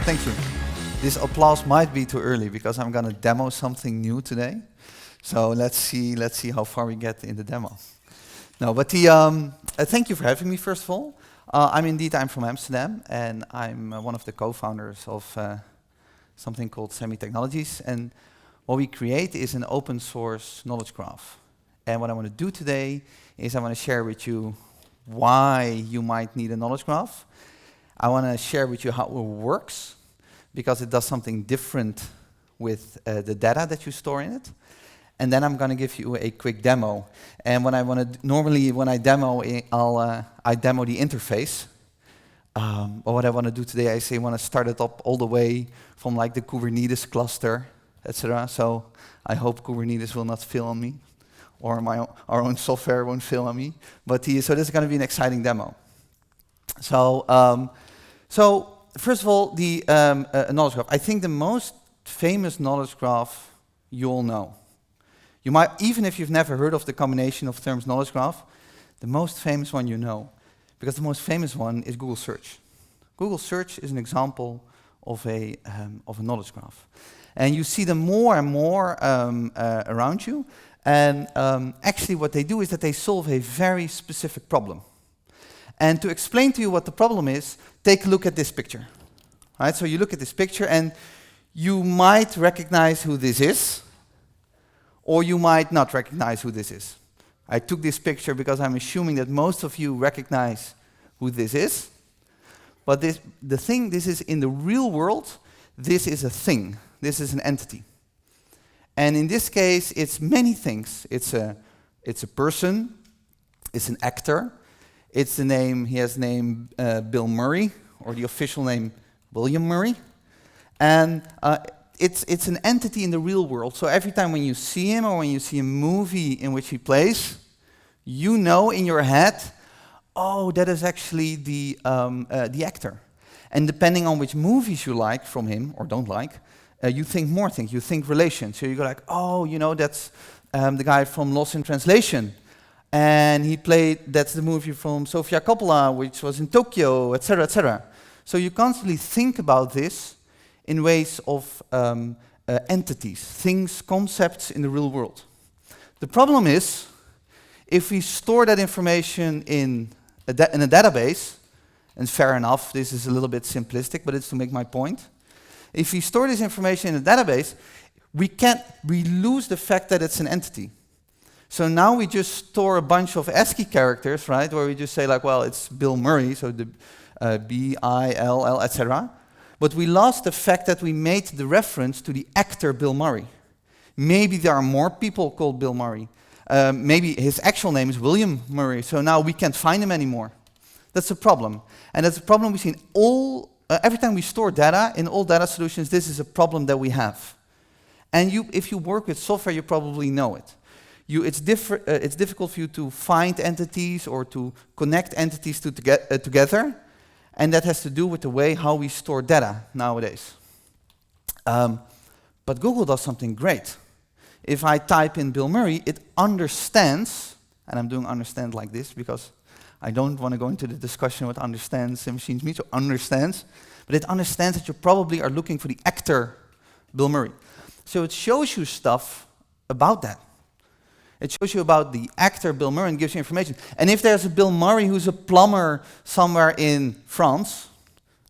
Thank you. This applause might be too early because I'm going to demo something new today. So let's see how far we get in the demo. No, but thank you for having me, first of all. I'm from Amsterdam, and I'm one of the co-founders of something called Semi Technologies. And what we create is an open source knowledge graph. And what I want to do today is I want to share with you why you might need a knowledge graph. I want to share with you how it works, because it does something different with the data that you store in it. And then I'm going to give you a quick demo. And normally when I demo, I demo the interface. But what I want to do today, I want to start it up all the way from like the Kubernetes cluster, etc. So I hope Kubernetes will not fail on me, or our own software won't fail on me. But so this is going to be an exciting demo. So first of all, the knowledge graph. I think the most famous knowledge graph you all know. You might, even if you've never heard of the combination of terms knowledge graph, the most famous one you know, because the most famous one is Google Search. Google Search is an example of a knowledge graph. And you see them more and more around you. And actually what they do is that they solve a very specific problem. And to explain to you what the problem is, take a look at this picture. Right? So you look at this picture and you might recognize who this is, or you might not recognize who this is. I took this picture because I'm assuming that most of you recognize who this is. But this is in the real world, this is a thing. This is an entity. And in this case, it's many things. It's a person, it's an actor, it's the name, he has name Bill Murray, or the official name William Murray. And it's an entity in the real world. So every time when you see him or when you see a movie in which he plays, you know in your head, oh, that is actually the actor. And depending on which movies you like from him or don't like, you think more things. You think relations. So you go like, oh, you know, that's the guy from Lost in Translation. And that's the movie from Sofia Coppola, which was in Tokyo, etc., etc. So you constantly think about this in ways of entities, things, concepts in the real world. The problem is, if we store that information in a database, and fair enough, this is a little bit simplistic, but it's to make my point. If we store this information in a database, we lose the fact that it's an entity. So now we just store a bunch of ASCII characters, right, where we just say like, well, it's Bill Murray, so the B-I-L-L, etc. But we lost the fact that we made the reference to the actor Bill Murray. Maybe there are more people called Bill Murray. Maybe his actual name is William Murray, so now we can't find him anymore. That's a problem. And that's a problem we see in every time we store data, in all data solutions, this is a problem that we have. And if you work with software, you probably know it. It's difficult for you to find entities or to connect entities together. And that has to do with the way how we store data nowadays. But Google does something great. If I type in Bill Murray, it understands, and I'm doing understand like this because I don't want to go into the discussion what understands and machines mean, so understands, but it understands that you probably are looking for the actor Bill Murray. So it shows you stuff about that. It shows you about the actor Bill Murray and gives you information. And if there's a Bill Murray who's a plumber somewhere in France,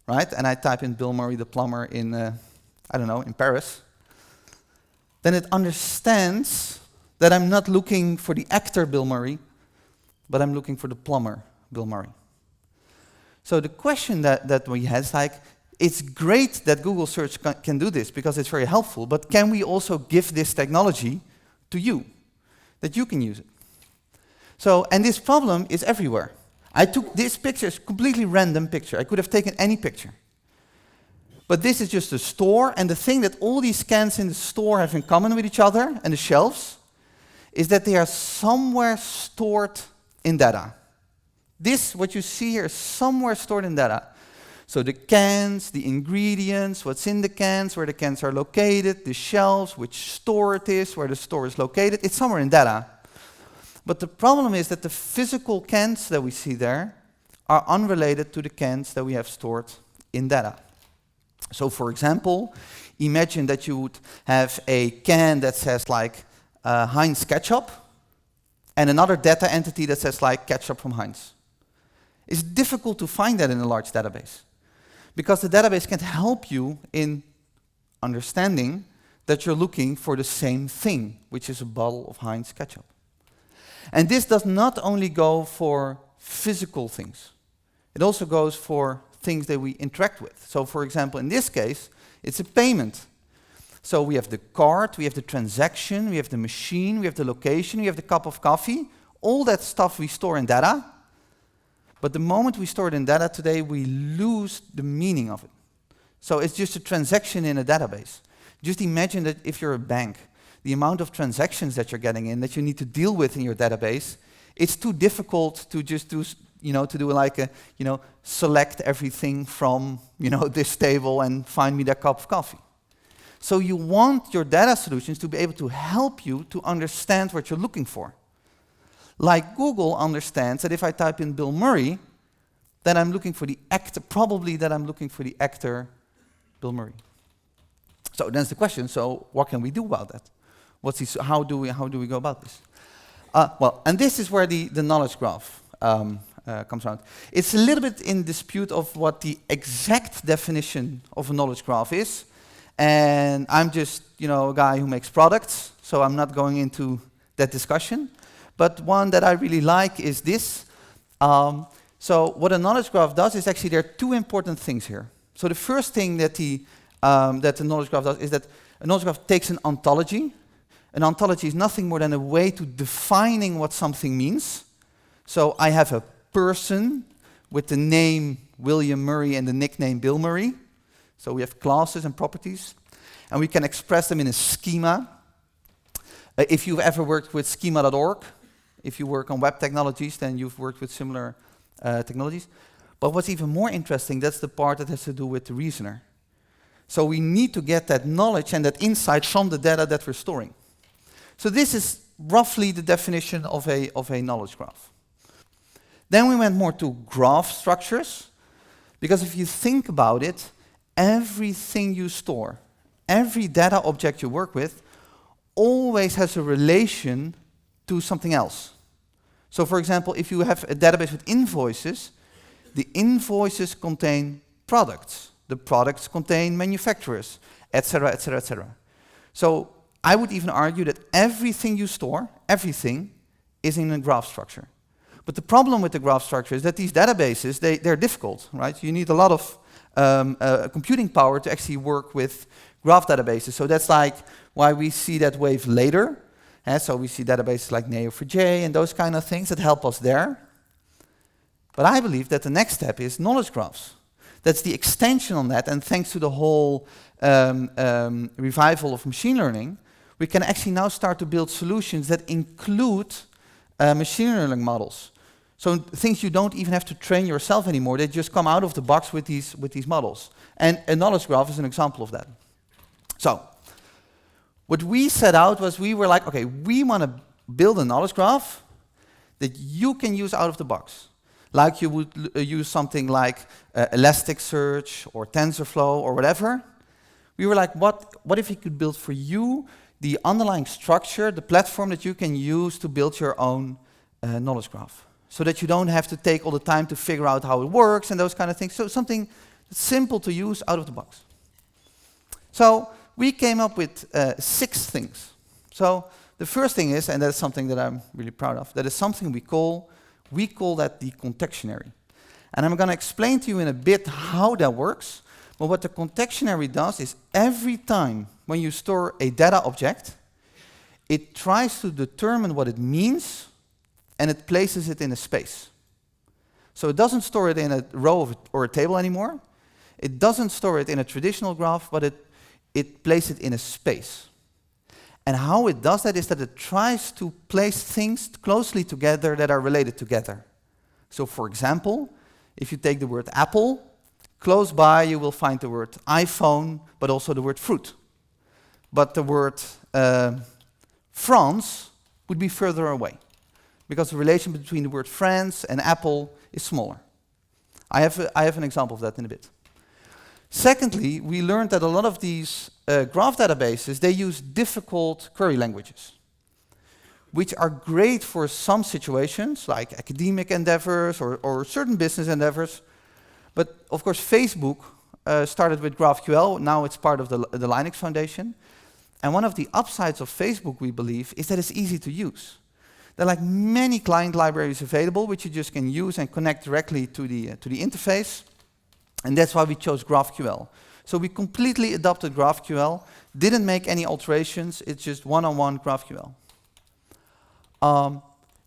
right, and I type in Bill Murray the plumber in, I don't know, in Paris, then it understands that I'm not looking for the actor Bill Murray, but I'm looking for the plumber Bill Murray. So the question that we had is like, it's great that Google Search can do this because it's very helpful, but can we also give this technology to you, that you can use it? So, and this problem is everywhere. I took this picture, it's a completely random picture. I could have taken any picture. But this is just a store, and the thing that all these scans in the store have in common with each other, and the shelves, is that they are somewhere stored in data. This, what you see here, is somewhere stored in data. So the cans, the ingredients, what's in the cans, where the cans are located, the shelves, which store it is, where the store is located, it's somewhere in data. But the problem is that the physical cans that we see there are unrelated to the cans that we have stored in data. So for example, imagine that you would have a can that says like Heinz ketchup, and another data entity that says like ketchup from Heinz. It's difficult to find that in a large database, because the database can't help you in understanding that you're looking for the same thing, which is a bottle of Heinz ketchup. And this does not only go for physical things, it also goes for things that we interact with. So for example, in this case, it's a payment. So we have the card, we have the transaction, we have the machine, we have the location, we have the cup of coffee. All that stuff we store in data. But the moment we store it in data today, we lose the meaning of it. So it's just a transaction in a database. Just imagine that if you're a bank, the amount of transactions that you're getting in that you need to deal with in your database, it's too difficult to just do, to do like a, select everything from, this table and find me that cup of coffee. So you want your data solutions to be able to help you to understand what you're looking for. Like Google understands that if I type in Bill Murray, then I'm looking for the actor, probably that I'm looking for the actor Bill Murray. So that's the question, so what can we do about that? How do we go about this? And this is where the knowledge graph comes around. It's a little bit in dispute of what the exact definition of a knowledge graph is. And I'm just, a guy who makes products, so I'm not going into that discussion. But one that I really like is this. So what a knowledge graph does is actually there are two important things here. So the first thing that the knowledge graph does is that a knowledge graph takes an ontology. An ontology is nothing more than a way to defining what something means. So I have a person with the name William Murray and the nickname Bill Murray. So we have classes and properties, and we can express them in a schema. If you've ever worked with schema.org, if you work on web technologies, then you've worked with similar technologies. But what's even more interesting, that's the part that has to do with the reasoner. So we need to get that knowledge and that insight from the data that we're storing. So this is roughly the definition of a knowledge graph. Then we went more to graph structures, because if you think about it, everything you store, every data object you work with, always has a relation to something else. So for example, if you have a database with invoices, the invoices contain products. The products contain manufacturers, etc., etc., etc. So I would even argue that everything you store, everything, is in a graph structure. But the problem with the graph structure is that these databases, they're difficult, right? You need a lot of computing power to actually work with graph databases. So that's like why we see that wave later. So we see databases like Neo4j and those kind of things that help us there. But I believe that the next step is knowledge graphs. That's the extension on that, and thanks to the whole revival of machine learning, we can actually now start to build solutions that include machine learning models. So things you don't even have to train yourself anymore, they just come out of the box with these models. And a knowledge graph is an example of that. So what we set out was we were like, okay, we want to build a knowledge graph that you can use out of the box. Like you would use something like Elasticsearch or TensorFlow or whatever. We were like, what if we could build for you the underlying structure, the platform that you can use to build your own knowledge graph, so that you don't have to take all the time to figure out how it works and those kind of things. So something simple to use out of the box. So we came up with 6 things. So the first thing is, and that's something that I'm really proud of, that is something we call that the Contention Area. And I'm going to explain to you in a bit how that works. But what the Contention Area does is every time when you store a data object, it tries to determine what it means, and it places it in a space. So it doesn't store it in a row or a table anymore. It doesn't store it in a traditional graph, but it places it in a space. And how it does that is that it tries to place things closely together that are related together. So for example, if you take the word apple, close by you will find the word iPhone, but also the word fruit. But the word France would be further away, because the relation between the word France and apple is smaller. I have an example of that in a bit. Secondly, we learned that a lot of these graph databases, they use difficult query languages, which are great for some situations, like academic endeavors or certain business endeavors. But of course, Facebook started with GraphQL. Now it's part of the Linux Foundation. And one of the upsides of Facebook, we believe, is that it's easy to use. There are like many client libraries available, which you just can use and connect directly to the interface. And that's why we chose GraphQL. So we completely adopted GraphQL, didn't make any alterations, it's just one-on-one GraphQL.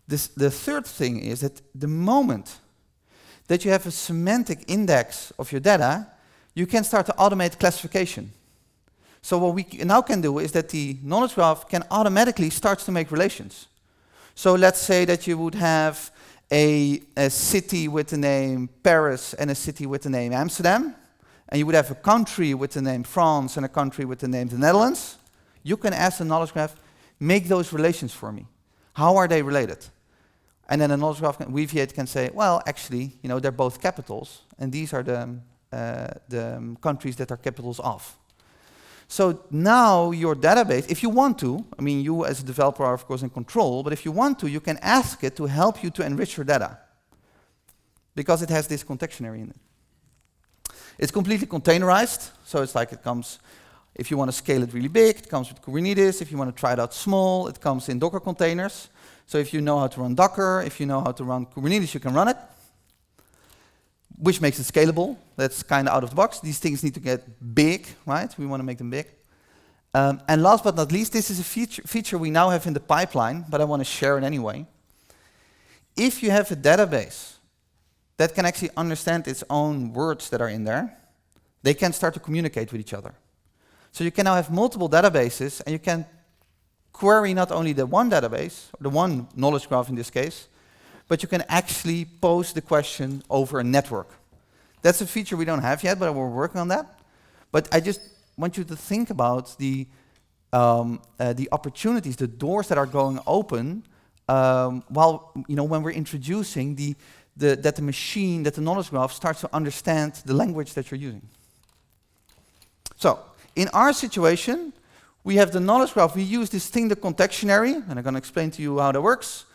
The third thing is that the moment that you have a semantic index of your data, you can start to automate classification. So what we now can do is that the knowledge graph can automatically start to make relations. So let's say that you would have a city with the name Paris and a city with the name Amsterdam, and you would have a country with the name France and a country with the name the Netherlands. You can ask the knowledge graph, make those relations for me. How are they related? And then the knowledge graph, Weaviate can say, well, actually, you know, they're both capitals, and these are the countries that are capitals of. So now your database, if you want to, I mean, you as a developer are of course in control, but if you want to, you can ask it to help you to enrich your data, because it has this contection area in it. It's completely containerized, so it's like it comes, if you want to scale it really big, it comes with Kubernetes. If you want to try it out small, it comes in Docker containers. So if you know how to run Docker, if you know how to run Kubernetes, you can run it, which makes it scalable. That's kind of out of the box. These things need to get big, right? We want to make them big. And last but not least, this is a feature we now have in the pipeline, but I want to share it anyway. If you have a database that can actually understand its own words that are in there, they can start to communicate with each other. So you can now have multiple databases, and you can query not only the one database, or the one knowledge graph in this case, but you can actually pose the question over a network. That's a feature we don't have yet, but we're working on that. But I just want you to think about the opportunities, the doors that are going open while, you know, when we're introducing that the knowledge graph starts to understand the language that you're using. So, in our situation, we have the knowledge graph. We use this thing, the contection area, and I'm going to explain to you how that works,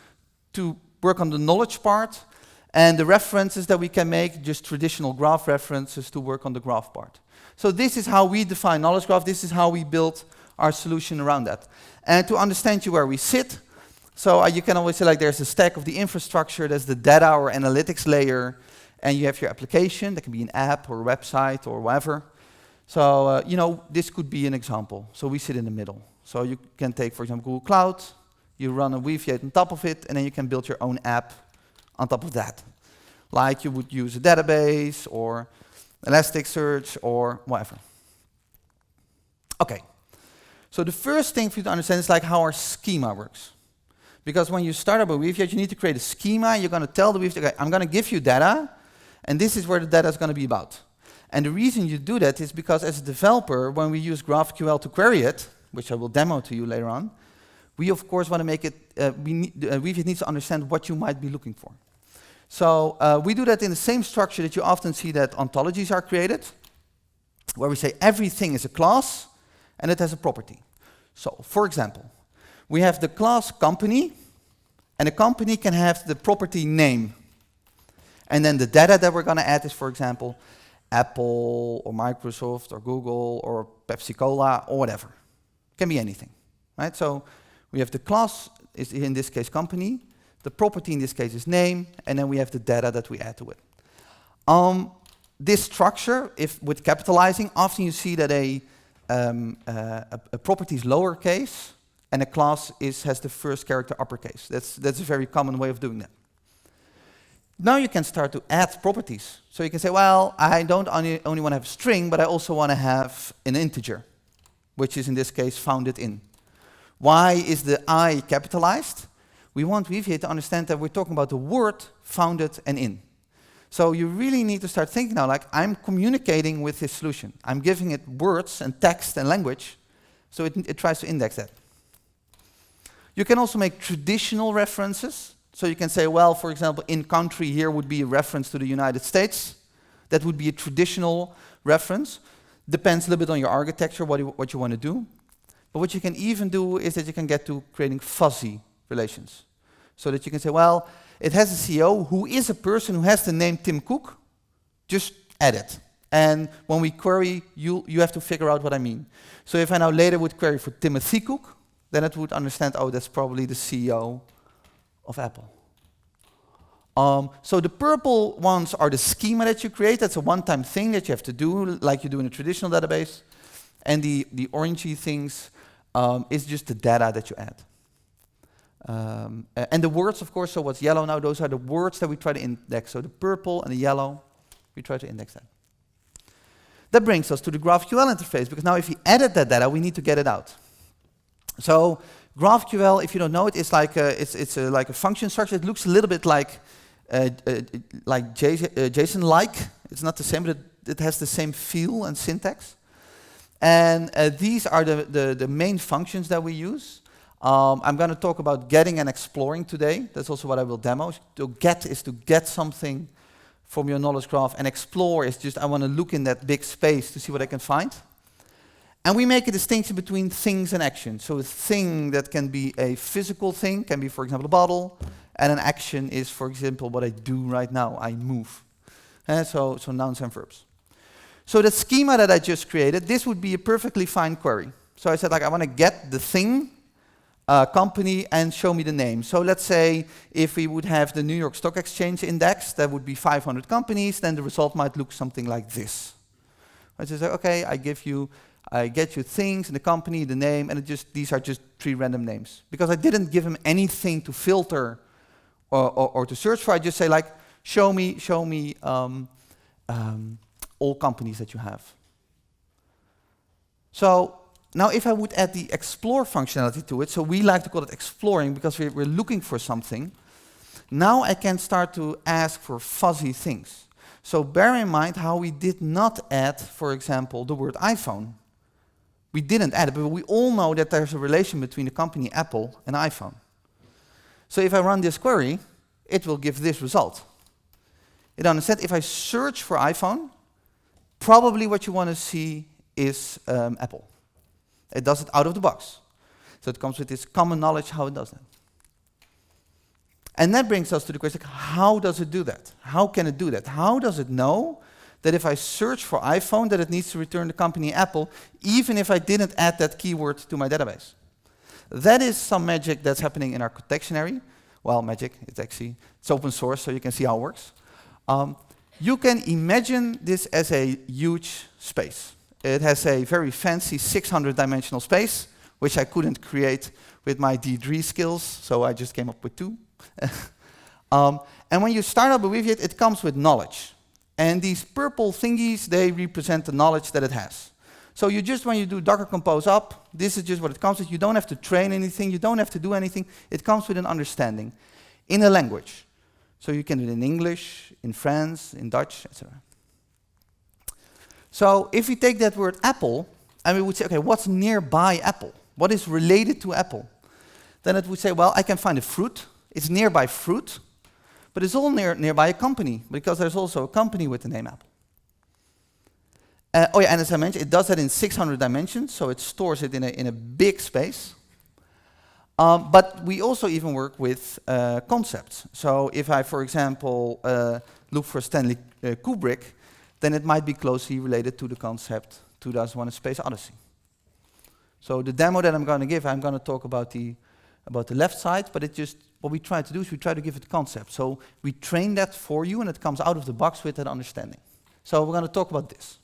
to work on the knowledge part, and the references that we can make, just traditional graph references to work on the graph part. So this is how we define knowledge graph. This is how we build our solution around that. And to understand you where we sit, so you can always say like there's a stack of the infrastructure, there's the data or analytics layer, and you have your application. That can be an app or a website or whatever. So you know, this could be an example. So we sit in the middle. So you can take, for example, Google Cloud. You run a Weaviate on top of it, and then you can build your own app on top of that. Like you would use a database or Elasticsearch or whatever. Okay, so the first thing for you to understand is like how our schema works. Because when you start up a Weaviate, you need to create a schema. You're going to tell the Weaviate, okay, I'm going to give you data, and this is where the data is going to be about. And the reason you do that is because as a developer, when we use GraphQL to query it, which I will demo to you later on, we of course want to make it, Weaviate needs to understand what you might be looking for. So we do that in the same structure that you often see that ontologies are created, where we say everything is a class and it has a property. So for example, we have the class company, and a company can have the property name. And then the data that we're going to add is, for example, Apple or Microsoft or Google or Pepsi-Cola or whatever. Can be anything, right? So we have the class, is in this case company, the property in this case is name, and then we have the data that we add to it. This structure, if with capitalizing, often you see that a property is lowercase, and a class has the first character uppercase. That's a very common way of doing that. Now you can start to add properties. So you can say, well, I don't only want to have a string, but I also want to have an integer, which is in this case founded in. Why is the I capitalized? We want Weaviate to understand that we're talking about the word founded and in. So you really need to start thinking now, like I'm communicating with this solution. I'm giving it words and text and language, so it tries to index that. You can also make traditional references. So you can say, well, for example, in country here would be a reference to the United States. That would be a traditional reference. Depends a little bit on your architecture, what you want to do. But what you can even do is that you can get to creating fuzzy relations. So that you can say, well, it has a CEO who is a person who has the name Tim Cook. Just add it. And when we query, you have to figure out what I mean. So if I now later would query for Timothy Cook, then it would understand, oh, that's probably the CEO of Apple. So the purple ones are the schema that you create. That's a one-time thing that you have to do, like you do in a traditional database. And the orangey things is just the data that you add. And the words, of course, so what's yellow now, those are the words that we try to index. So the purple and the yellow, we try to index that. That brings us to the GraphQL interface, because now if we edit that data, we need to get it out. So GraphQL, if you don't know it, it's like like a function structure. It looks a little bit like JSON-like. It's not the same, but it has the same feel and syntax. And these are the main functions that we use. I'm going to talk about getting and exploring today. That's also what I will demo. To get is to get something from your knowledge graph, and explore is just I want to look in that big space to see what I can find. And we make a distinction between things and actions. So a thing that can be a physical thing, can be, for example, a bottle, and an action is, for example, what I do right now, I move. So nouns and verbs. So the schema that I just created, this would be a perfectly fine query. So I said, like, I want to get the thing, company, and show me the name. So let's say if we would have the New York Stock Exchange index, that would be 500 companies, then the result might look something like this. I just say, okay, I get you things and the company, the name, and these are just 3 random names. Because I didn't give him anything to filter or to search for, I just say, like, show me all companies that you have. So now if I would add the explore functionality to it, so we like to call it exploring because we're looking for something, now I can start to ask for fuzzy things. So bear in mind how we did not add, for example, the word iPhone. We didn't add it, but we all know that there's a relation between the company Apple and iPhone. So if I run this query, it will give this result. It understands if I search for iPhone, probably what you want to see is Apple. It does it out of the box. So it comes with this common knowledge how it does that. And that brings us to the question, how does it do that? How can it do that? How does it know that if I search for iPhone, that it needs to return the company Apple, even if I didn't add that keyword to my database? That is some magic that's happening in our Contention Area. Well, magic, it's open source, so you can see how it works. You can imagine this as a huge space. It has a very fancy 600-dimensional space, which I couldn't create with my D3 skills, so I just came up with 2. And when you start up a Weaviate, it comes with knowledge. And these purple thingies, they represent the knowledge that it has. So you just, when you do Docker compose up, this is just what it comes with. You don't have to train anything, you don't have to do anything. It comes with an understanding in a language. So you can do it in English, in French, in Dutch, etc. So if we take that word Apple, and we would say, okay, what's nearby Apple? What is related to Apple? Then it would say, well, I can find a fruit. It's nearby fruit, but it's all nearby a company, because there's also a company with the name Apple. Oh yeah, and as I mentioned, it does that in 600 dimensions, so it stores it in a big space. But we also even work with concepts. So if I, for example, look for Stanley Kubrick, then it might be closely related to the concept 2001: A Space Odyssey. So the demo that I'm going to give, I'm going to talk about the left side, but it just, what we try to do is we try to give it concept. So we train that for you, and it comes out of the box with that understanding. So we're going to talk about this.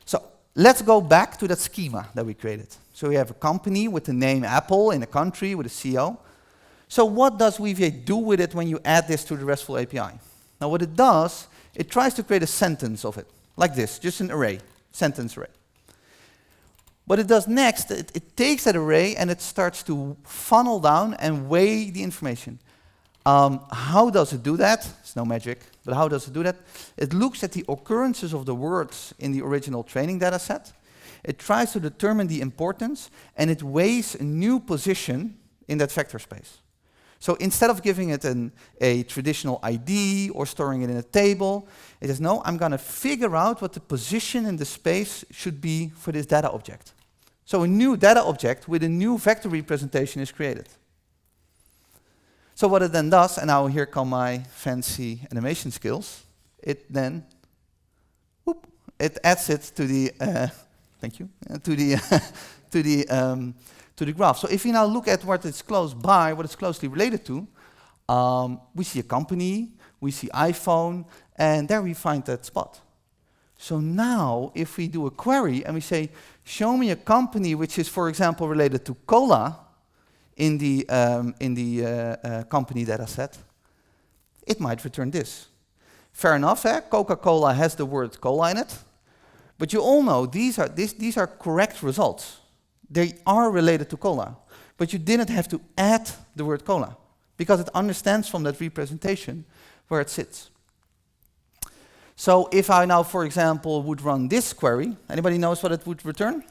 So let's go back to that schema that we created. So we have a company with the name Apple in a country with a CEO. So what does Weaviate do with it when you add this to the RESTful API? Now what it does, it tries to create a sentence of it, like this, just an array, sentence array. What it does next, it takes that array and it starts to funnel down and weigh the information. How does it do that? It's no magic, but how does it do that? It looks at the occurrences of the words in the original training data set. It tries to determine the importance, and it weighs a new position in that vector space. So instead of giving it a traditional ID or storing it in a table, it says, no, I'm going to figure out what the position in the space should be for this data object. So a new data object with a new vector representation is created. So what it then does, and now here come my fancy animation skills, it then, whoop, it adds it to the, thank you, to the, to the graph. So if you now look at what it's close by, what it's closely related to, we see a company, we see iPhone, and there we find that spot. So now, if we do a query and we say, show me a company which is, for example, related to cola in the company data set, it might return this. Fair enough, Coca-Cola has the word cola in it, but you all know these are correct results. They are related to cola, but you didn't have to add the word cola because it understands from that representation where it sits. So if I now, for example, would run this query, anybody knows what it would return?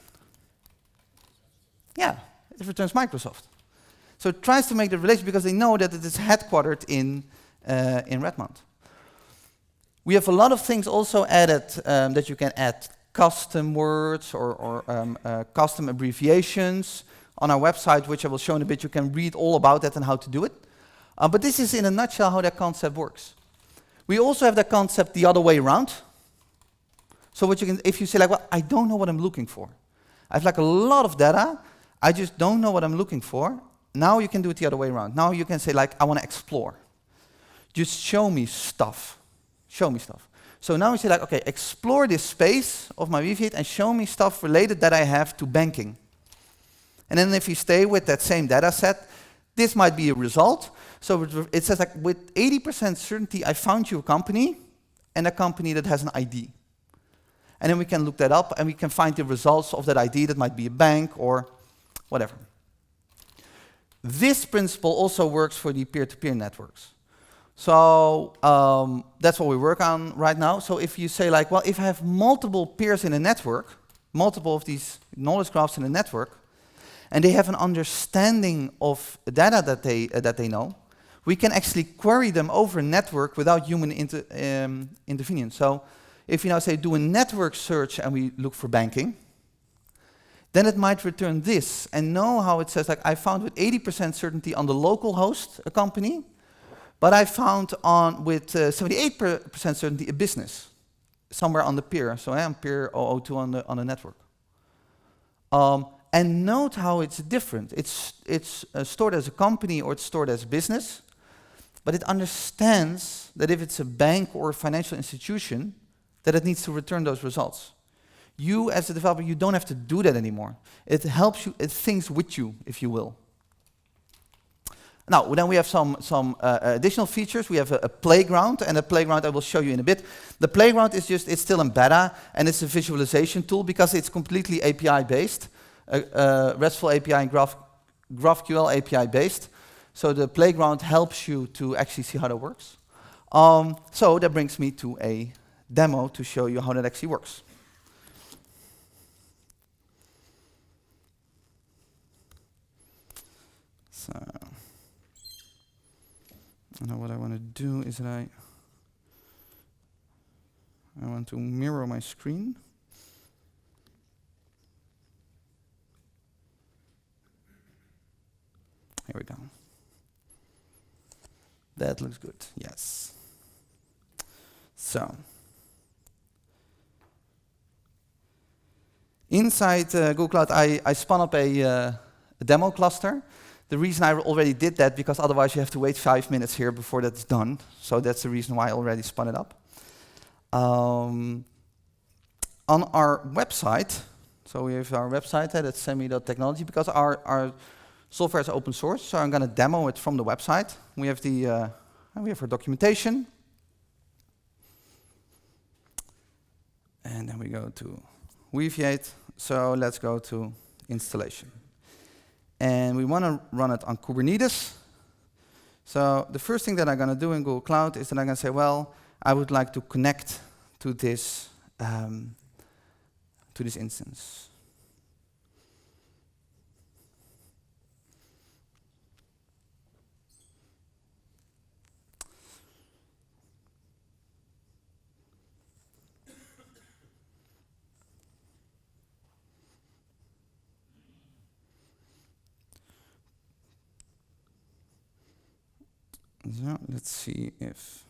Yeah, it returns Microsoft. So it tries to make the relation because they know that it is headquartered in Redmond. We have a lot of things also added that you can add custom words or custom abbreviations on our website, which I will show in a bit. You can read all about that and how to do it. But this is in a nutshell how that concept works. We also have that concept the other way around. So what you can, if you say like, well, I don't know what I'm looking for. I have like a lot of data. I just don't know what I'm looking for. Now you can do it the other way around. Now you can say like, I want to explore. Just show me stuff. Show me stuff. So now we say like, okay, explore this space of my Weaviate and show me stuff related that I have to banking. And then if you stay with that same data set, this might be a result. So it says like, with 80% certainty, I found you a company and a company that has an ID. And then we can look that up and we can find the results of that ID. That might be a bank or whatever. This principle also works for the peer-to-peer networks. So that's what we work on right now. So if you say like, well, if I have multiple peers in a network, multiple of these knowledge graphs in a network, and they have an understanding of data that they know, we can actually query them over a network without human intervention. So if you now say do a network search and we look for banking, then it might return this and know how it says like, I found with 80% certainty on the local host a company, but I found on with 78% certainty a business somewhere on the peer. So I am peer 002 on the network. And note how it's different. It's stored as a company or it's stored as a business, but it understands that if it's a bank or a financial institution, that it needs to return those results. You as a developer, you don't have to do that anymore. It helps you, it thinks with you, if you will. Now, then we have some additional features. We have a playground, and a playground I will show you in a bit. The playground is just, it's still in beta, and it's a visualization tool because it's completely API-based, RESTful API and GraphQL API-based. So the playground helps you to actually see how that works. So that brings me to a demo to show you how that actually works. So, now what I want to do is that I want to mirror my screen. Here we go. That looks good, yes. So, inside Google Cloud, I spun up a demo cluster. The reason I already did that, because otherwise you have to wait 5 minutes here before that's done. So that's the reason why I already spun it up. On our website, so we have our website, that's semi.technology, because our software is open source, so I'm going to demo it from the website. We have our documentation. And then we go to Weaviate. So let's go to installation. And we want to run it on Kubernetes. So the first thing that I'm going to do in Google Cloud is that I'm going to say, well, I would like to connect to this instance. So let's see if.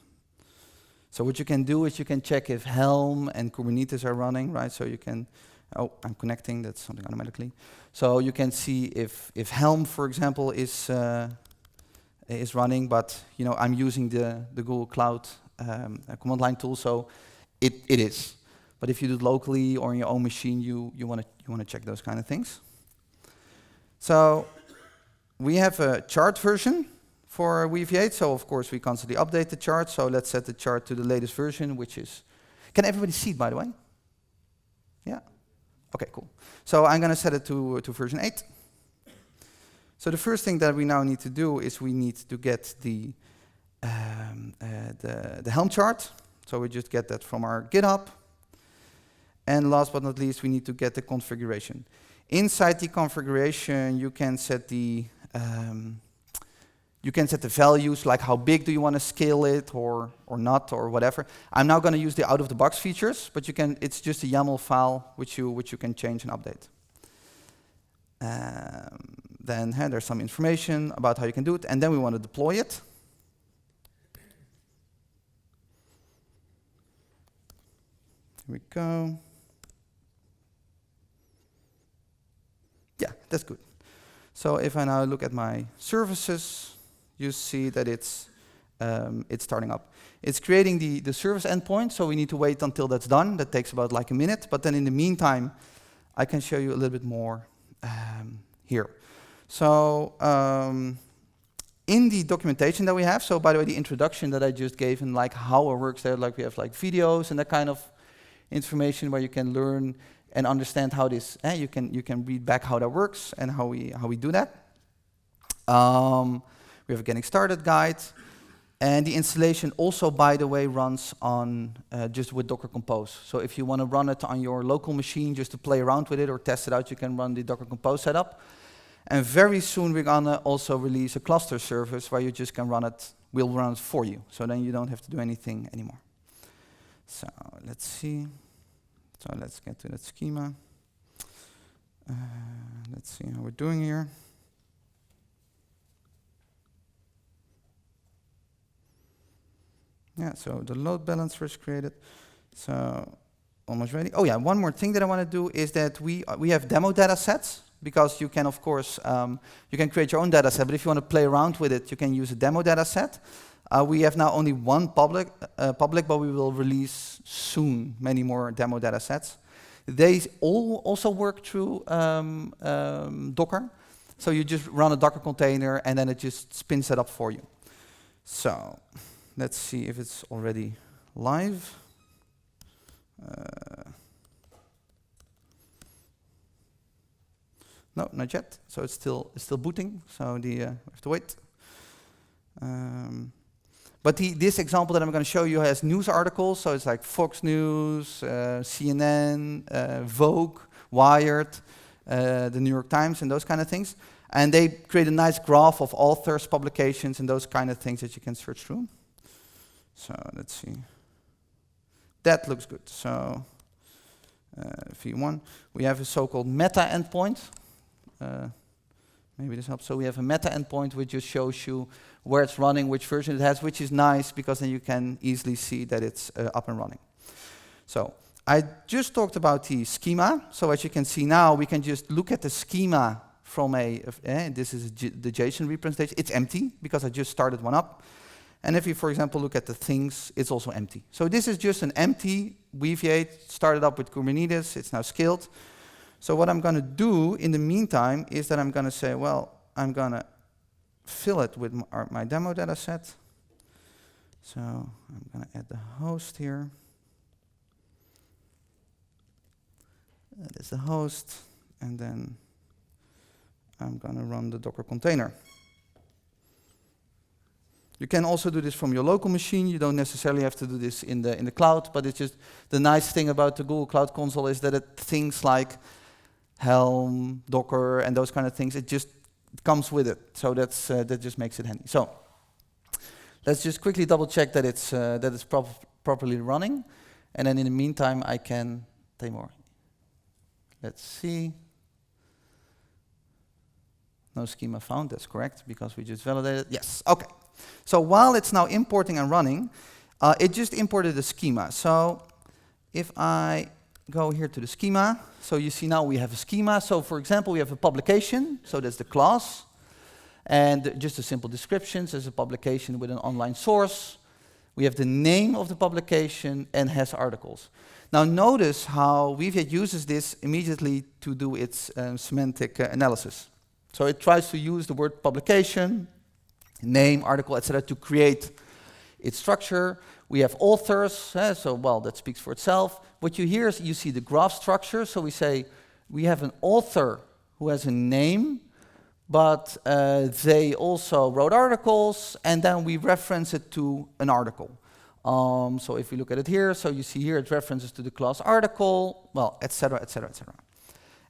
So what you can do is you can check if Helm and Kubernetes are running, right? So you can. Oh, I'm connecting. That's something automatically. So you can see if Helm, for example, is running, but I'm using the Google Cloud command line tool, so it is. But if you do it locally or on your own machine, you want to check those kind of things. So we have a chart version for Weaviate, so of course we constantly update the chart. So let's set the chart to the latest version, which is. Can everybody see it, by the way? Yeah. Okay, cool. So I'm going to set it to version 8. So the first thing that we now need to do is we need to get the Helm chart. So we just get that from our GitHub. And last but not least, we need to get the configuration. Inside the configuration, you can set the values, like how big do you want to scale it or not or whatever. I'm now going to use the out-of-the-box features, but it's just a YAML file which you can change and update. Then there's some information about how you can do it, and then we want to deploy it. Here we go. Yeah, that's good. So if I now look at my services, you see that it's starting up. It's creating the service endpoint, so we need to wait until that's done. That takes about like a minute, but then in the meantime, I can show you a little bit more here. So in the documentation that we have, so by the way, the introduction that I just gave and like how it works there, like we have like videos and that kind of information where you can learn and understand how this. You can read back how that works and how we do that. We have a getting started guide, and the installation also, by the way, runs on just with Docker Compose. So if you want to run it on your local machine just to play around with it or test it out, you can run the Docker Compose setup. And very soon we're gonna also release a cluster service where you just can run it. We'll run it for you, so then you don't have to do anything anymore. So let's see. So let's get to that schema. Let's see how we're doing here. Yeah, so the load balancer is created. So almost ready. Oh yeah, one more thing that I want to do is that we have demo data sets, because you can, of course, you can create your own data set, but if you want to play around with it, you can use a demo data set. We have now only one public, but we will release soon many more demo data sets. They all also work through Docker. So you just run a Docker container, and then it just spins it up for you. So let's see if it's already live. No, not yet. So it's still booting. So we have to wait. But this example that I'm going to show you has news articles. So it's like Fox News, CNN, Vogue, Wired, the New York Times, and those kind of things. And they create a nice graph of authors, publications, and those kind of things that you can search through. So let's see. That looks good. So V1, we have a so-called meta endpoint. Maybe this helps. So we have a meta endpoint which just shows you where it's running, which version it has, which is nice because then you can easily see that it's up and running. So I just talked about the schema. So as you can see now, we can just look at the schema from this is the JSON representation. It's empty because I just started one up. And if you, for example, look at the things, it's also empty. So this is just an empty Weaviate, started up with Kubernetes. It's now scaled. So what I'm going to do in the meantime is that I'm going to say, well, I'm going to fill it with my demo data set. So I'm going to add the host here. That's the host. And then I'm going to run the Docker container. You can also do this from your local machine. You don't necessarily have to do this in the cloud, but it's just the nice thing about the Google Cloud Console is that things like Helm, Docker, and those kind of things, it just comes with it. So that just makes it handy. So let's just quickly double check that it's properly running, and then in the meantime I can take more. Let's see. No schema found. That's correct because we just validated. Yes. Okay. So while it's now importing and running, it just imported the schema. So if I go here to the schema, so you see now we have a schema. So for example, we have a publication, so that's the class. And just a simple description, so it's a publication with an online source. We have the name of the publication and has articles. Now notice how Weaviate uses this immediately to do its semantic analysis. So it tries to use the word publication, name, article, etc. to create its structure. We have authors, so well, that speaks for itself. What you hear is you see the graph structure. So we say we have an author who has a name, but they also wrote articles, and then we reference it to an article. So if we look at it here, so you see here it references to the class article, well, etc., etc., etc.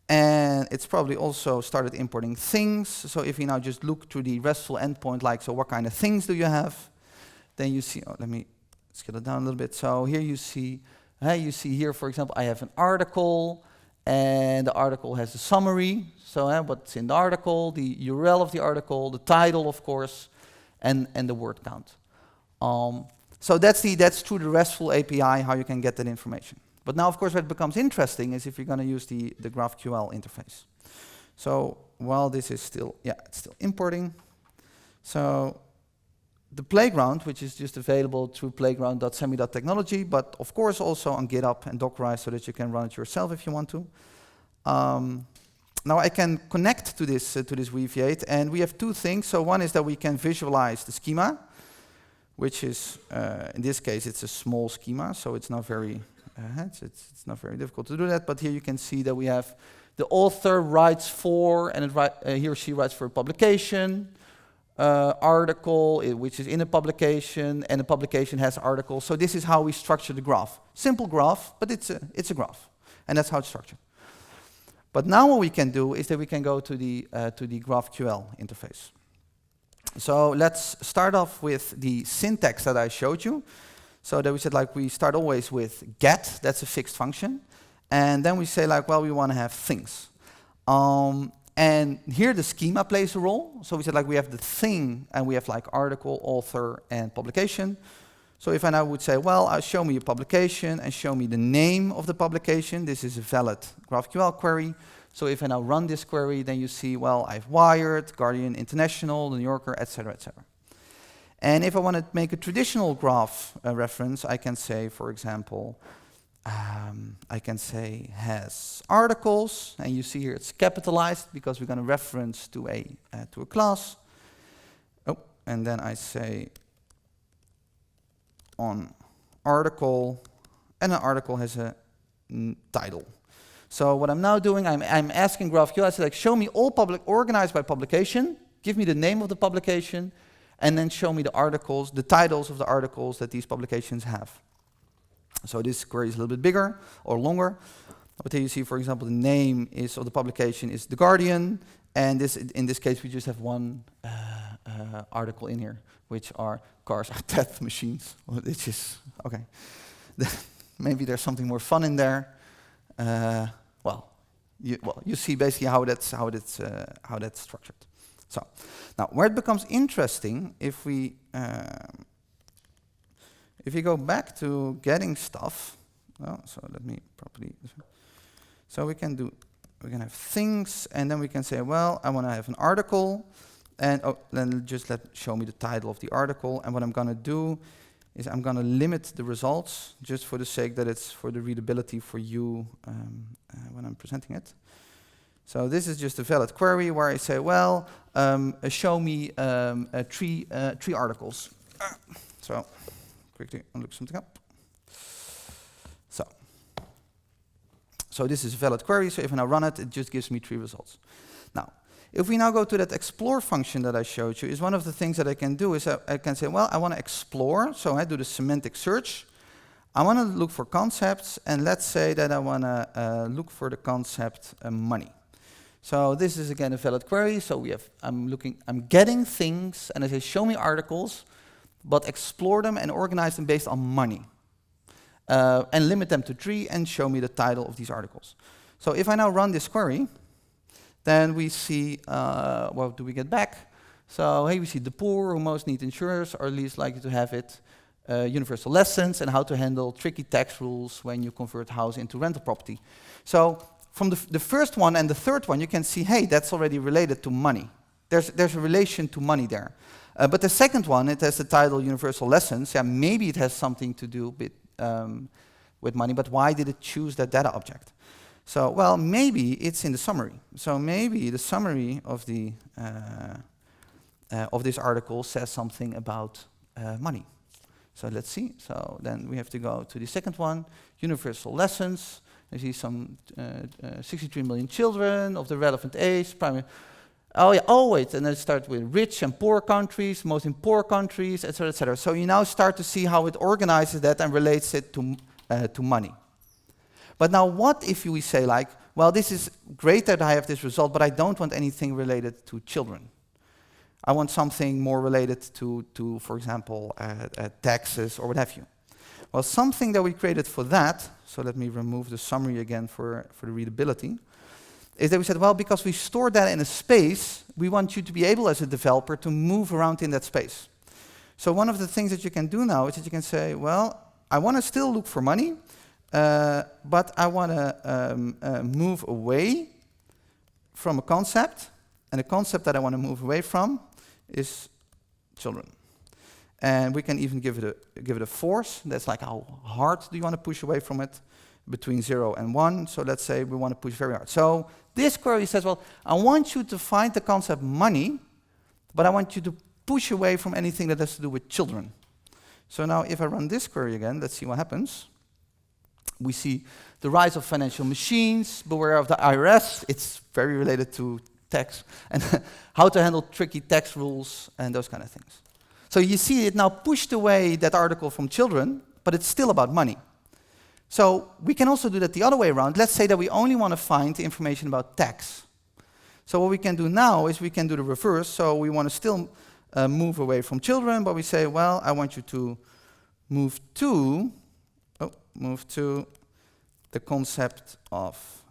And it's probably also started importing things. So if we now just look through the RESTful endpoint, like, so what kind of things do you have? Then you see, oh, let me scale it down a little bit. So here you see here, for example, I have an article, and the article has a summary. So what's in the article, the URL of the article, the title, of course, and the word count. So that's through the RESTful API how you can get that information. But now, of course, what becomes interesting is if you're going to use the GraphQL interface. So while this is still, it's still importing. So the playground, which is just available through playground.semi.technology, but of course also on GitHub and Dockerize so that you can run it yourself if you want to. Now I can connect to this Weaviate, and we have two things. So one is that we can visualize the schema, which is, in this case, it's a small schema, so it's not very it's not very difficult to do that. But here you can see that we have the author writes for, and he or she writes for a publication, article, which is in a publication, and the publication has articles. So this is how we structure the graph. Simple graph, but it's a graph, and that's how it's structured. But now what we can do is that we can go to the GraphQL interface. So let's start off with the syntax that I showed you. So that we said, like, we start always with get, that's a fixed function. And then we say, like, well, we want to have things. And here the schema plays a role. So we said, like, we have the thing, and we have, like, article, author, and publication. So if I now would say, well, show me a publication, and show me the name of the publication, this is a valid GraphQL query. So if I now run this query, then you see, well, I have Wired, Guardian International, The New Yorker, etc., etc. And if I want to make a traditional graph reference, I can say, for example, I can say has articles, and you see here it's capitalized because we're going to reference to a class. Oh, and then I say on article, and an article has a title. So what I'm now doing, I'm asking GraphQL, I say, like, show me all organized by publication, give me the name of the publication, and then show me the articles, the titles of the articles that these publications have. So this query is a little bit bigger or longer. But here you see, for example, the name of the publication is The Guardian, and in this case we just have one article in here, which are cars are death machines. Which is okay. Maybe there's something more fun in there. You see basically how that's structured. So now where it becomes interesting, if we go back to getting stuff, so let me properly. So we can have things, and then we can say, well, I want to have an article, and then just show me the title of the article. And what I'm going to do is I'm going to limit the results just for the sake that it's for the readability for you when I'm presenting it. So this is just a valid query where I say, well, show me three articles. So quickly look something up. So this is a valid query, so if I now run it, it just gives me 3 results. Now, if we now go to that explore function that I showed you, is one of the things that I can do is I can say, well, I want to explore, so I do the semantic search. I want to look for concepts, and let's say that I want to look for the concept money. So this is again a valid query, so I'm getting things, and I say, show me articles, but explore them and organize them based on money. And limit them to 3 and show me the title of these articles. So if I now run this query, then we see, what do we get back? So here we see the poor who most need insurance are least likely to have it. Universal lessons and how to handle tricky tax rules when you convert house into rental property. So from the first one and the third one, you can see, hey, that's already related to money. There's a relation to money there. But the second one, it has the title Universal Lessons. Yeah, maybe it has something to do with money, but why did it choose that data object? So, well, maybe it's in the summary. So maybe the summary of the of this article says something about money. So let's see. So then we have to go to the second one, Universal Lessons. You see some 63 million children of the relevant age. Primary. Oh yeah. Oh wait, and then it starts with rich and poor countries, most in poor countries, etc., etc. So you now start to see how it organizes that and relates it to money. But now, what if we say like, well, this is great that I have this result, but I don't want anything related to children. I want something more related to for example, taxes or what have you. Well, something that we created for that, so let me remove the summary again for the readability, is that we said, well, because we store that in a space, we want you to be able as a developer to move around in that space. So one of the things that you can do now is that you can say, well, I want to still look for money, but I want to move away from a concept, and the concept that I want to move away from is children. And we can even give it a force. That's like how hard do you want to push away from it? Between 0 and 1. So let's say we want to push very hard. So this query says, well, I want you to find the concept money, but I want you to push away from anything that has to do with children. So now if I run this query again, let's see what happens. We see the rise of financial machines, beware of the IRS. It's very related to tax, and how to handle tricky tax rules and those kind of things. So you see it now pushed away that article from children, but it's still about money. So we can also do that the other way around. Let's say that we only want to find the information about tax. So what we can do now is we can do the reverse. So we want to still move away from children, but we say, well, I want you to move to the concept of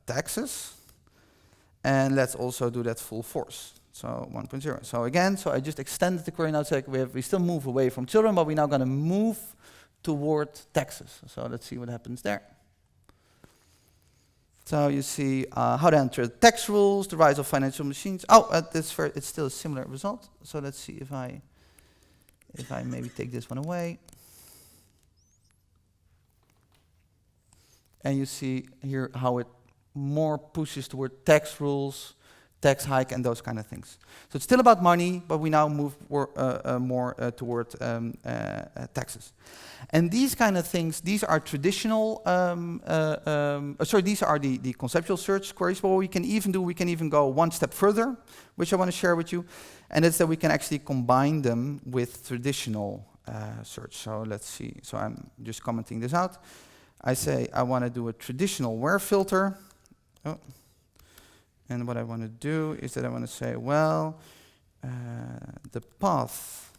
taxes. And let's also do that full force. So 1.0. So again, so I just extended the query now to say we still move away from children, but we're now going to move toward taxes. So let's see what happens there. So you see how to enter tax rules, the rise of financial machines. Oh, it's still a similar result. So let's see if I maybe take this one away. And you see here how it more pushes toward tax rules, tax hike, and those kind of things. So it's still about money, but we now move more toward taxes. And these kind of things, these are traditional, these are the conceptual search queries. But what we can even do, we can even go one step further, which I want to share with you, and it's that we can actually combine them with traditional search. So let's see. So I'm just commenting this out. I say I want to do a traditional where filter. Oh. And what I want to do is that I want to say, well, the path.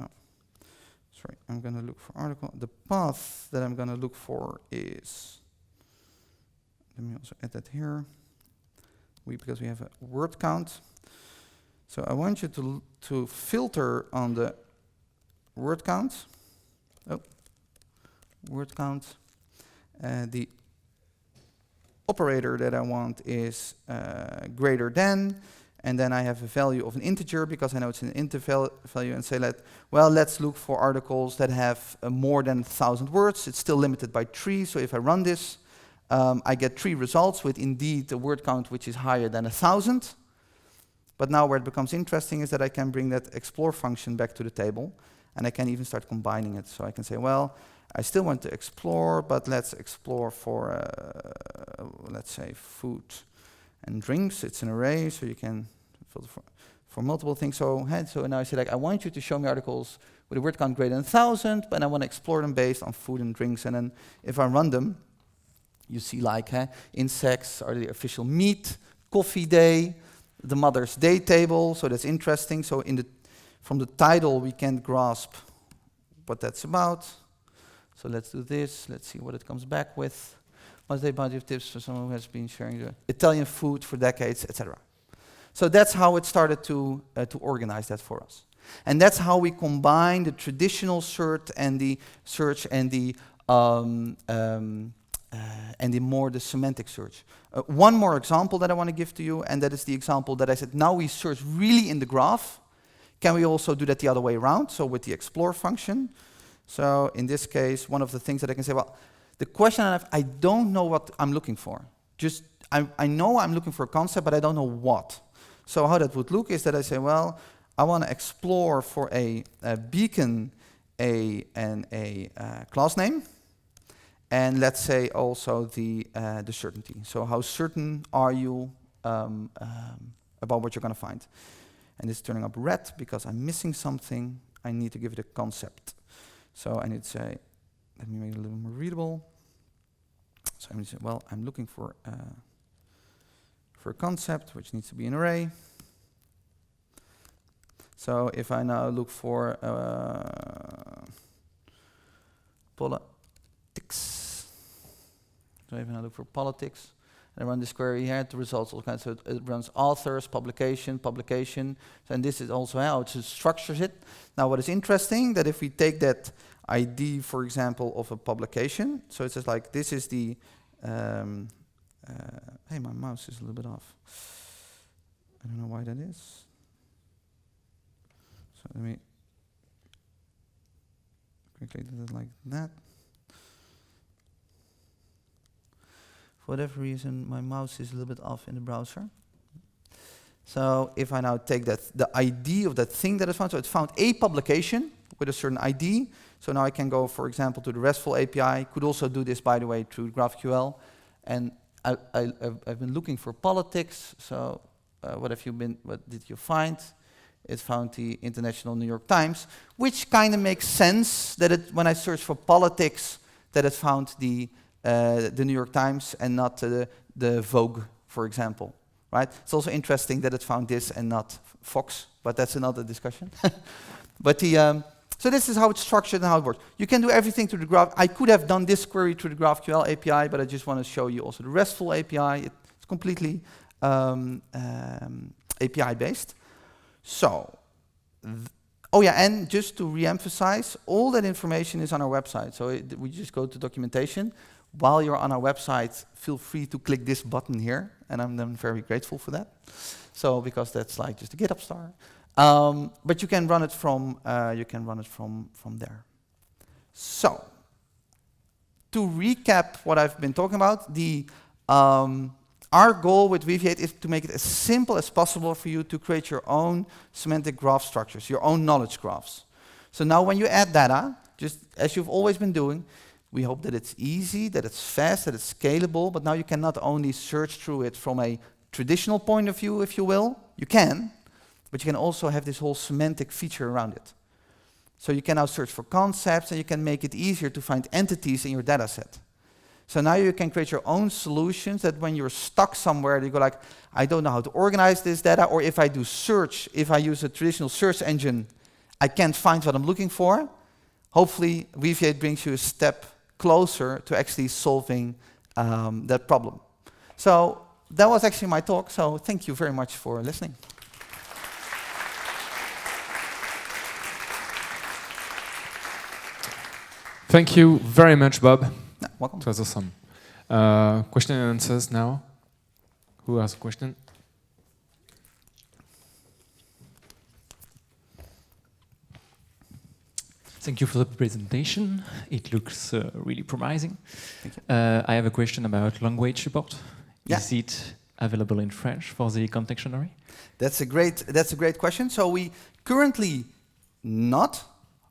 Oh, sorry, I'm going to look for article. The path that I'm going to look for is. Let me also add that here. Because we have a word count. So I want you to filter on the word count. Oh, word count. The operator that I want is greater than, and then I have a value of an integer because I know it's an integer value, and say let's look for articles that have more than 1,000 words. It's still limited by 3, so if I run this, I get 3 results with indeed a word count which is higher than 1,000. But now where it becomes interesting is that I can bring that explore function back to the table, and I can even start combining it. So I can say, well, I still want to explore, but let's explore for, let's say, food and drinks. It's an array, so you can filter for multiple things. So now I say, I want you to show me articles with a word count greater than 1,000, but I want to explore them based on food and drinks. And then if I run them, you see insects are the official meat, coffee day, the Mother's Day table. So that's interesting. So from the title, we can grasp what that's about. So let's do this. Let's see what it comes back with. Mother's Day bounty of tips for someone who has been sharing the Italian food for decades, etc. So that's how it started to organize that for us. And that's how we combine the traditional search and the more the semantic search. One more example that I want to give to you, and that is the example that I said, now we search really in the graph. Can we also do that the other way around? So with the explore function. So in this case, one of the things that I can say, well, the question I have, I don't know what I'm looking for. Just, I know I'm looking for a concept, but I don't know what. So how that would look is that I say, well, I want to explore for a beacon, and a class name, and let's say also the certainty. So how certain are you about what you're going to find? And it's turning up red because I'm missing something. I need to give it a concept. So I need to say, let me make it a little more readable. So I'm going to say, well, I'm looking for a concept, which needs to be an array. So if I now look for politics, so if I now look for politics, and I run this query here, the results all kinds. So it runs authors, publication, and this is also how it structures it. Now, what is interesting that if we take that ID, for example, of a publication, so it says like this is the. Hey, my mouse is a little bit off. I don't know why that is. So let me quickly do it like that. For whatever reason, my mouse is a little bit off in the browser. So if I now take that, the ID of that thing that is found, so it's found a publication with a certain ID. So now I can go, for example, to the RESTful API. Could also do this, by the way, through GraphQL. And I've been looking for politics. So what did you find? It found the International New York Times, which kind of makes sense that when I search for politics, that it found the New York Times and not the Vogue, for example, right? It's also interesting that it found this and not Fox, but that's another discussion. But so this is how it's structured and how it works. You can do everything through the graph. I could have done this query through the GraphQL API, but I just want to show you also the RESTful API. It's completely API-based. So, oh yeah, and just to re-emphasize, all that information is on our website. So we just go to documentation. While you're on our website, feel free to click this button here, and I'm very grateful for that. So because that's like just a GitHub star. But you can run it from there. So to recap what I've been talking about, our goal with Weaviate is to make it as simple as possible for you to create your own semantic graph structures, your own knowledge graphs. So now when you add data, just as you've always been doing, we hope that it's easy, that it's fast, that it's scalable, but now you can not only search through it from a traditional point of view, if you will, you can, but you can also have this whole semantic feature around it. So you can now search for concepts, and you can make it easier to find entities in your data set. So now you can create your own solutions that when you're stuck somewhere, you go like, I don't know how to organize this data, or if I do search, if I use a traditional search engine, I can't find what I'm looking for. Hopefully, Weaviate brings you a step closer to actually solving that problem. So that was actually my talk, so thank you very much for listening. Thank you very much, Bob. No, welcome. It was awesome. Question and answers now. Who has a question? Thank you for the presentation. It looks really promising. Thank you. I have a question about language support. Yeah. Is it available in French for the Contention Area? That's a great question. So we currently not.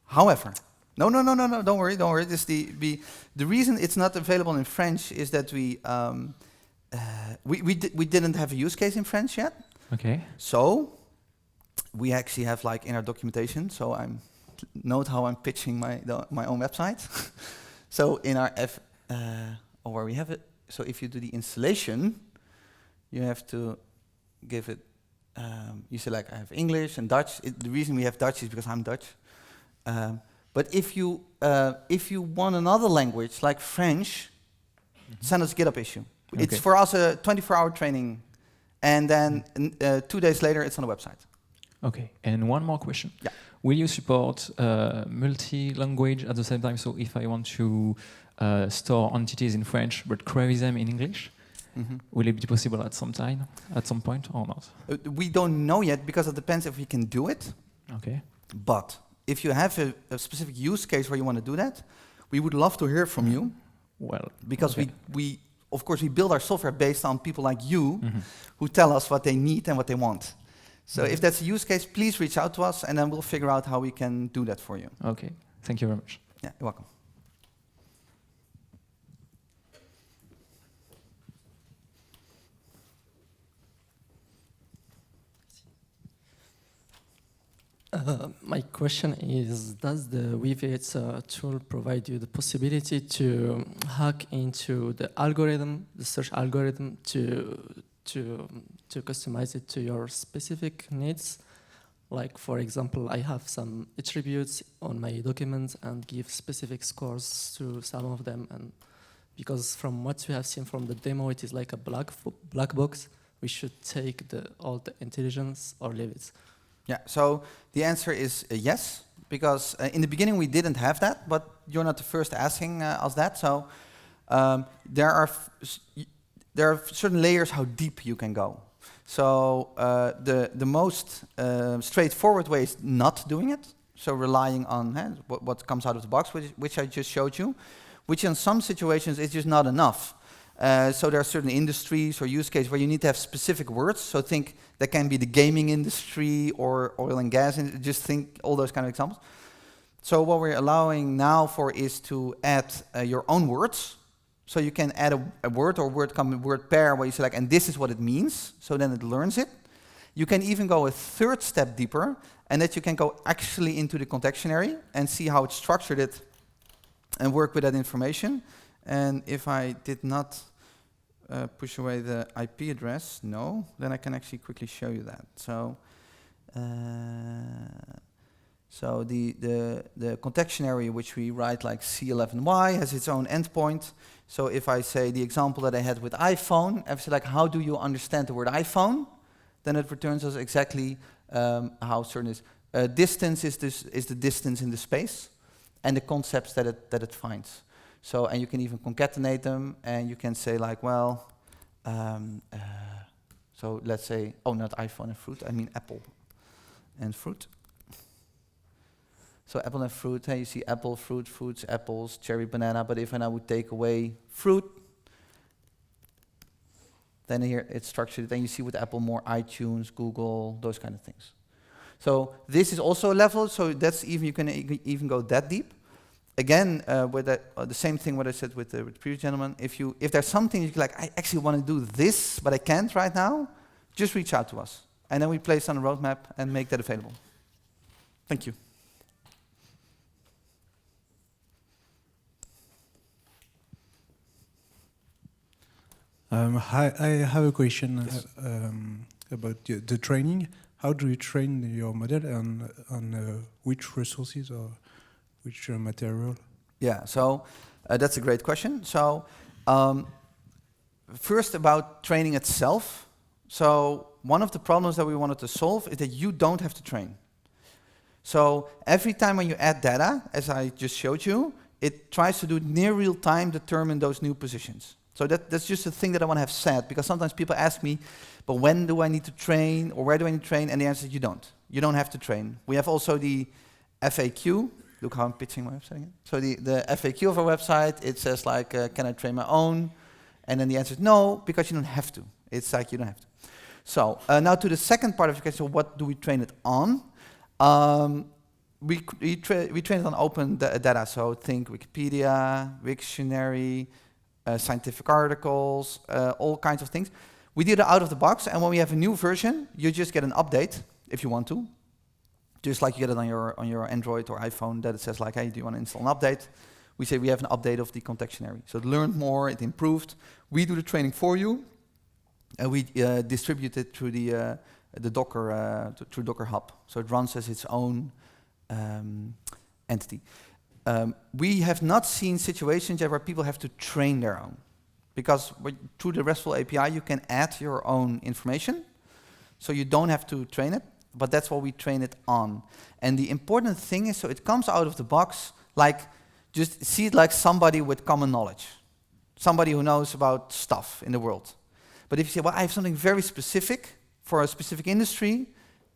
However, no, don't worry. This the reason it's not available in French is that we didn't have a use case in French yet. Okay. So we actually have like in our documentation. So note how I'm pitching my own website. So in our where we have it. So if you do the installation, you have to give it. You say like I have English and Dutch. The reason we have Dutch is because I'm Dutch. But if you want another language like French, send us a GitHub issue. Okay. It's for us a 24-hour training and then 2 days later, it's on the website. Okay, and one more question. Yeah. Will you support multi-language at the same time? So if I want to store entities in French but query them in English, will it be possible at some point or not? We don't know yet because it depends if we can do it. Okay. But if you have a specific use case where you want to do that, we would love to hear from you. Well, because okay. we of course, we build our software based on people like you who tell us what they need and what they want. So if that's a use case, please reach out to us, and then we'll figure out how we can do that for you. Okay, thank you very much. Yeah, you're welcome. My question is, does the Weaviate tool provide you the possibility to hack into the algorithm, the search algorithm, to customize it to your specific needs? Like, for example, I have some attributes on my documents and give specific scores to some of them. And because from what we have seen from the demo, it is like a black box. We should take all the intelligence or leave it. Yeah, so the answer is yes, because in the beginning we didn't have that, but you're not the first asking us that. So there are certain layers how deep you can go. So the most straightforward way is not doing it, so relying on what comes out of the box, which I just showed you, which in some situations is just not enough. So there are certain industries or use cases where you need to have specific words. So think that can be the gaming industry or oil and gas, and just think all those kind of examples. So what we're allowing now for is to add your own words. So you can add a word or word pair where you say like, and this is what it means. So then it learns it. You can even go a third step deeper, and that you can go actually into the contection area and see how it's structured it and work with that information. And if I did not push away the IP address, no, then I can actually quickly show you that. So, the contection area, which we write like C11Y, has its own endpoint. So if I say the example that I had with iPhone, I say like, how do you understand the word iPhone? Then it returns us exactly how certain is. Distance is the distance in the space, and the concepts that it finds. So, and you can even concatenate them, and you can say like, well, so let's say, oh, not iPhone and fruit, I mean apple and fruit. So apple and fruit, you see apple, fruit, fruits, apples, cherry, banana, but if I now would take away fruit, then here it's structured, then you see with Apple more iTunes, Google, those kind of things. So this is also a level, so that's even, you can even go that deep. Again, with that, the same thing what I said with the previous gentleman. If there's something you're like, I actually want to do this, but I can't right now, just reach out to us, and then we place on a roadmap and make that available. Thank you. I have a question about the training. How do you train your model, and on which resources or which material? Yeah, so that's a great question. So first about training itself. So one of the problems that we wanted to solve is that you don't have to train. So every time when you add data, as I just showed you, it tries to do near real time determine those new positions. So that's just a thing that I want to have said, because sometimes people ask me, but when do I need to train, or where do I need to train? And the answer is you don't. You don't have to train. We have also the FAQ. Look how I'm pitching my website again. So the FAQ of our website, it says like, can I train my own? And then the answer is no, because you don't have to. It's like you don't have to. So now to the second part of your question, so what do we train it on? We train it on open data, so think Wikipedia, Wiktionary, scientific articles, all kinds of things. We did it out of the box, and when we have a new version, you just get an update if you want to. Just like you get it on your Android or iPhone, that it says like, hey, do you want to install an update? We say we have an update of the contection area. So it learned more, it improved. We do the training for you, and we distribute it through the Docker, through Docker Hub. So it runs as its own entity. We have not seen situations yet where people have to train their own. because through the RESTful API you can add your own information, so you don't have to train it, but that's what we train it on. And the important thing is, so it comes out of the box, like, just see it like somebody with common knowledge, somebody who knows about stuff in the world. But if you say, well, I have something very specific for a specific industry,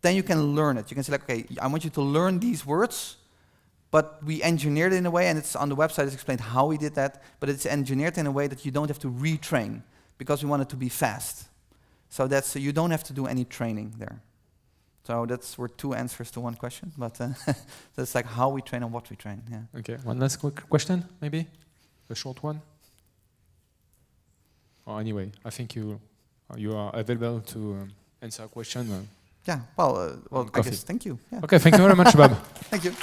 then you can learn it. You can say, like, okay, I want you to learn these words, but we engineered it in a way, and it's on the website, it's explained how we did that, but it's engineered in a way that you don't have to retrain, because we want it to be fast. So that's, you don't have to do any training there. So were two answers to one question, but that's like how we train and what we train. Yeah. Okay, one last quick question, maybe? A short one? Or anyway, I think you are available to answer a question. Yeah, well, I coffee. guess thank you. Yeah. Okay, thank you very much, Bob. Thank you.